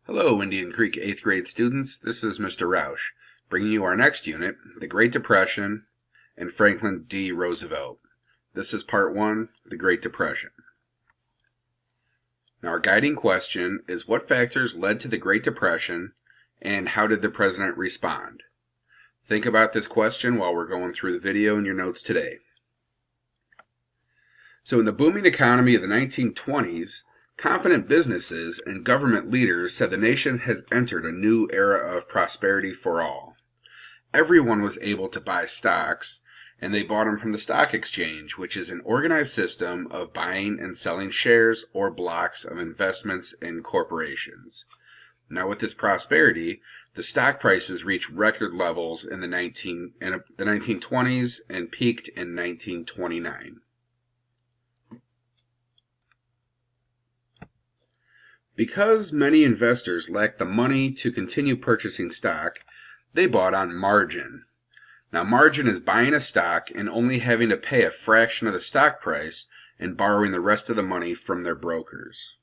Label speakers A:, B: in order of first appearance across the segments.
A: Hello, Indian Creek 8th grade students. This is Mr. Roush, bringing you our next unit, the Great Depression and Franklin D. Roosevelt. This is part 1, the Great Depression. Now, our guiding question is what factors led to the Great Depression and how did the president respond? Think about this question while we're going through the video in your notes today. So in the booming economy of the 1920s, confident businesses and government leaders said the nation has entered a new era of prosperity for all. Everyone was able to buy stocks, and they bought them from the stock exchange, which is an organized system of buying and selling shares or blocks of investments in corporations. Now with this prosperity, the stock prices reached record levels in the 1920s and peaked in 1929. Because many investors lacked the money to continue purchasing stock, they bought on margin. Now, margin is buying a stock and only having to pay a fraction of the stock price and borrowing the rest of the money from their brokers.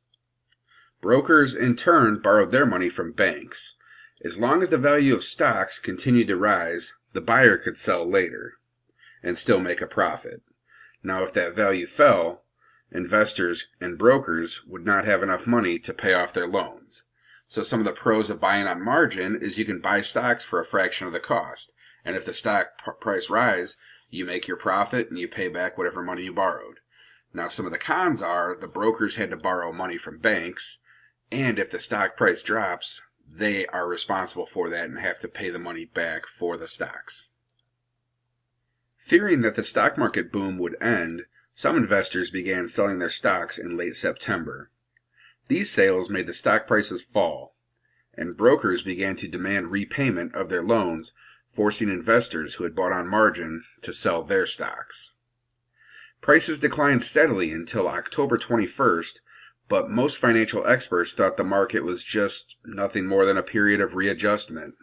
A: Brokers, in turn, borrowed their money from banks. As long as the value of stocks continued to rise, the buyer could sell later and still make a profit. Now, if that value fell, investors and brokers would not have enough money to pay off their loans. So some of the pros of buying on margin is you can buy stocks for a fraction of the cost. And if the stock price rise, you make your profit and you pay back whatever money you borrowed. Now some of the cons are the brokers had to borrow money from banks, and if the stock price drops, they are responsible for that and have to pay the money back for the stocks. Fearing that the stock market boom would end, some investors began selling their stocks in late September. These sales made the stock prices fall, and brokers began to demand repayment of their loans, forcing investors who had bought on margin to sell their stocks. Prices declined steadily until October 21st, but most financial experts thought the market was just nothing more than a period of readjustment.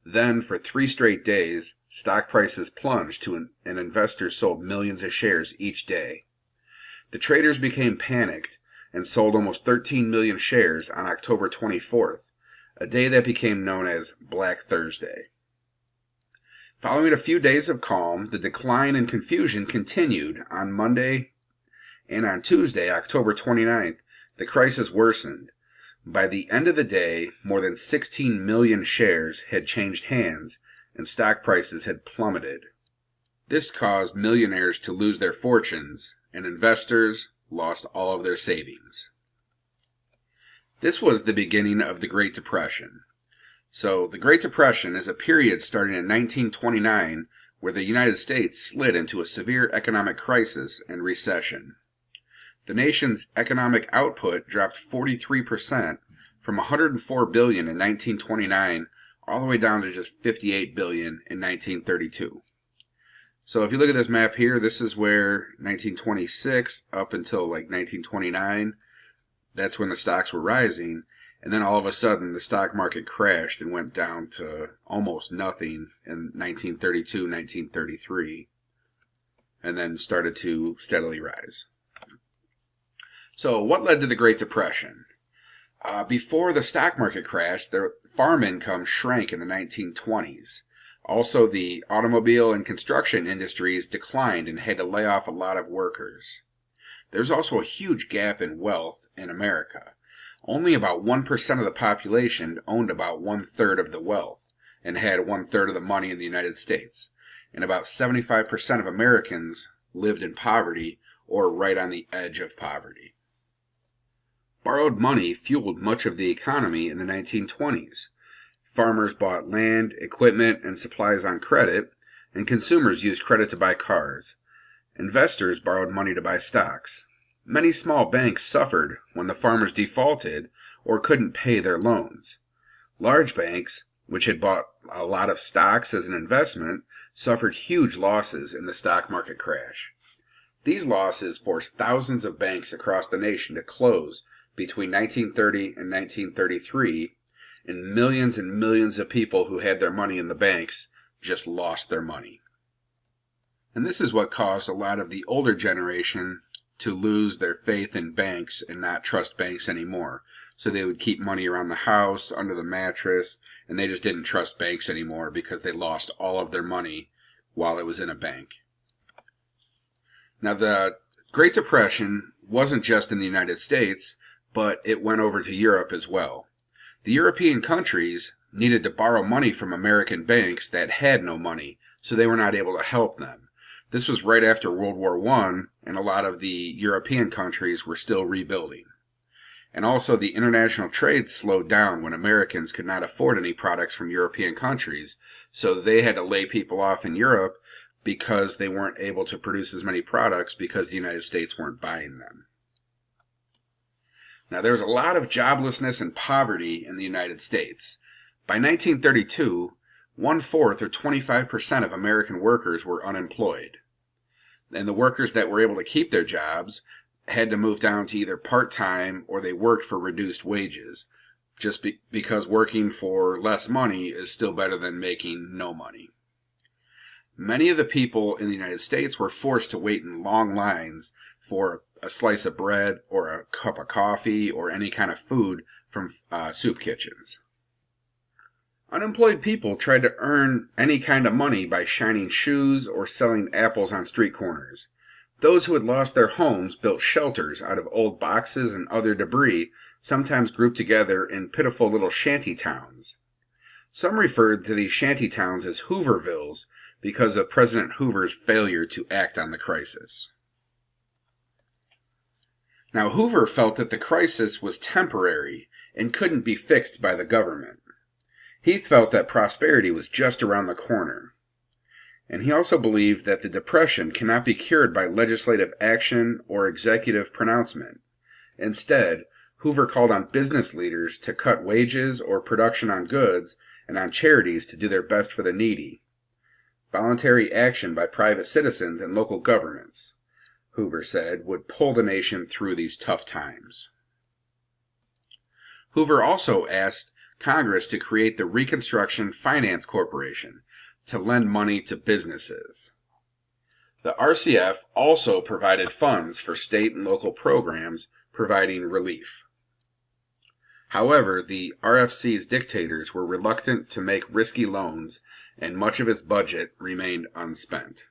A: Then, for 3 straight days, stock prices plunged and investors sold millions of shares each day. The traders became panicked and sold almost 13 million shares on October 24th, a day that became known as Black Thursday. Following a few days of calm, the decline and confusion continued on Monday, and on Tuesday, October 29th, the crisis worsened. By the end of the day, more than 16 million shares had changed hands, and stock prices had plummeted. This caused millionaires to lose their fortunes, and investors lost all of their savings. This was the beginning of the Great Depression. So, the Great Depression is a period starting in 1929 where the United States slid into a severe economic crisis and recession. The nation's economic output dropped 43% from $104 billion in 1929 all the way down to just $58 billion in 1932. So if you look at this map here, this is where 1926 up until like 1929, that's when the stocks were rising. And then all of a sudden the stock market crashed and went down to almost nothing in 1932, 1933, and then started to steadily rise. So what led to the Great Depression? Before the stock market crashed, the farm income shrank in the 1920s. Also, the automobile and construction industries declined and had to lay off a lot of workers. There's also a huge gap in wealth in America. Only about 1% of the population owned about 1/3 of the wealth and had 1/3 of the money in the United States. And about 75% of Americans lived in poverty or right on the edge of poverty. Borrowed money fueled much of the economy in the 1920s. Farmers bought land, equipment, and supplies on credit, and consumers used credit to buy cars. Investors borrowed money to buy stocks. Many small banks suffered when the farmers defaulted or couldn't pay their loans. Large banks, which had bought a lot of stocks as an investment, suffered huge losses in the stock market crash. These losses forced thousands of banks across the nation to close between 1930 and 1933, and millions of people who had their money in the banks just lost their money. And this is what caused a lot of the older generation to lose their faith in banks and not trust banks anymore. So they would keep money around the house, under the mattress, and they just didn't trust banks anymore because they lost all of their money while it was in a bank. Now, the Great Depression wasn't just in the United States, but it went over to Europe as well. The European countries needed to borrow money from American banks that had no money, so they were not able to help them. This was right after World War I, and a lot of the European countries were still rebuilding. And also, the international trade slowed down when Americans could not afford any products from European countries, so they had to lay people off in Europe because they weren't able to produce as many products because the United States weren't buying them. Now, there was a lot of joblessness and poverty in the United States. By 1932, 1/4 or 25% of American workers were unemployed. And the workers that were able to keep their jobs had to move down to either part-time or they worked for reduced wages, just because working for less money is still better than making no money. Many of the people in the United States were forced to wait in long lines for a slice of bread or a cup of coffee or any kind of food from soup kitchens. Unemployed people tried to earn any kind of money by shining shoes or selling apples on street corners. Those who had lost their homes built shelters out of old boxes and other debris, sometimes grouped together in pitiful little shanty towns. Some referred to these shanty towns as Hoovervilles because of President Hoover's failure to act on the crisis. Now, Hoover felt that the crisis was temporary and couldn't be fixed by the government. He felt that prosperity was just around the corner. And he also believed that the Depression cannot be cured by legislative action or executive pronouncement. Instead, Hoover called on business leaders to cut wages or production on goods and on charities to do their best for the needy. Voluntary action by private citizens and local governments, Hoover said, would pull the nation through these tough times. Hoover also asked Congress to create the Reconstruction Finance Corporation to lend money to businesses. The RCF also provided funds for state and local programs providing relief. However, the RFC's dictators were reluctant to make risky loans, and much of its budget remained unspent.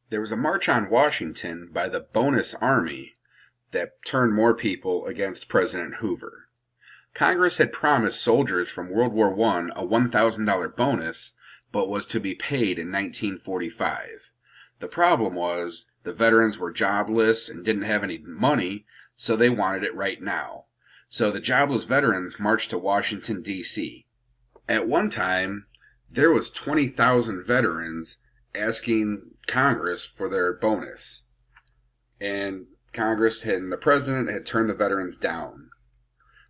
A: There was a march on Washington by the Bonus Army that turned more people against President Hoover. Congress had promised soldiers from World War I a $1,000 bonus, but was to be paid in 1945. The problem was the veterans were jobless and didn't have any money, so they wanted it right now. So the jobless veterans marched to Washington, D.C. At one time, there was 20,000 veterans asking Congress for their bonus. And Congress and the president had turned the veterans down.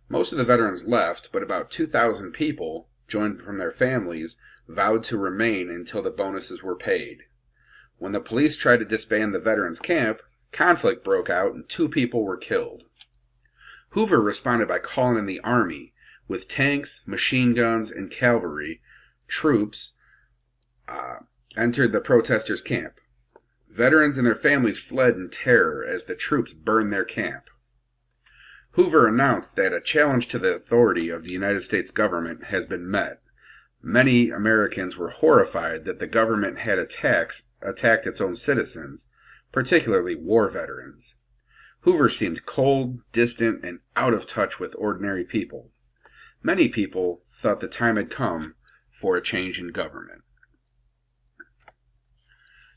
A: Most of the veterans left, but about 2,000 people, joined from their families, vowed to remain until the bonuses were paid. When the police tried to disband the veterans' camp, conflict broke out and 2 people were killed. Hoover responded by calling in the army, with tanks, machine guns, and cavalry. Troops entered the protesters' camp. Veterans and their families fled in terror as the troops burned their camp. Hoover announced that a challenge to the authority of the United States government has been met. Many Americans were horrified that the government had attacked its own citizens, particularly war veterans. Hoover seemed cold, distant, and out of touch with ordinary people. Many people thought the time had come for a change in government.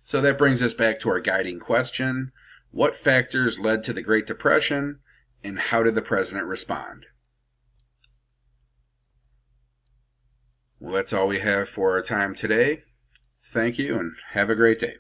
A: So that brings us back to our guiding question. What factors led to the Great Depression, and how did the president respond? Well, that's all we have for our time today. Thank you, and have a great day.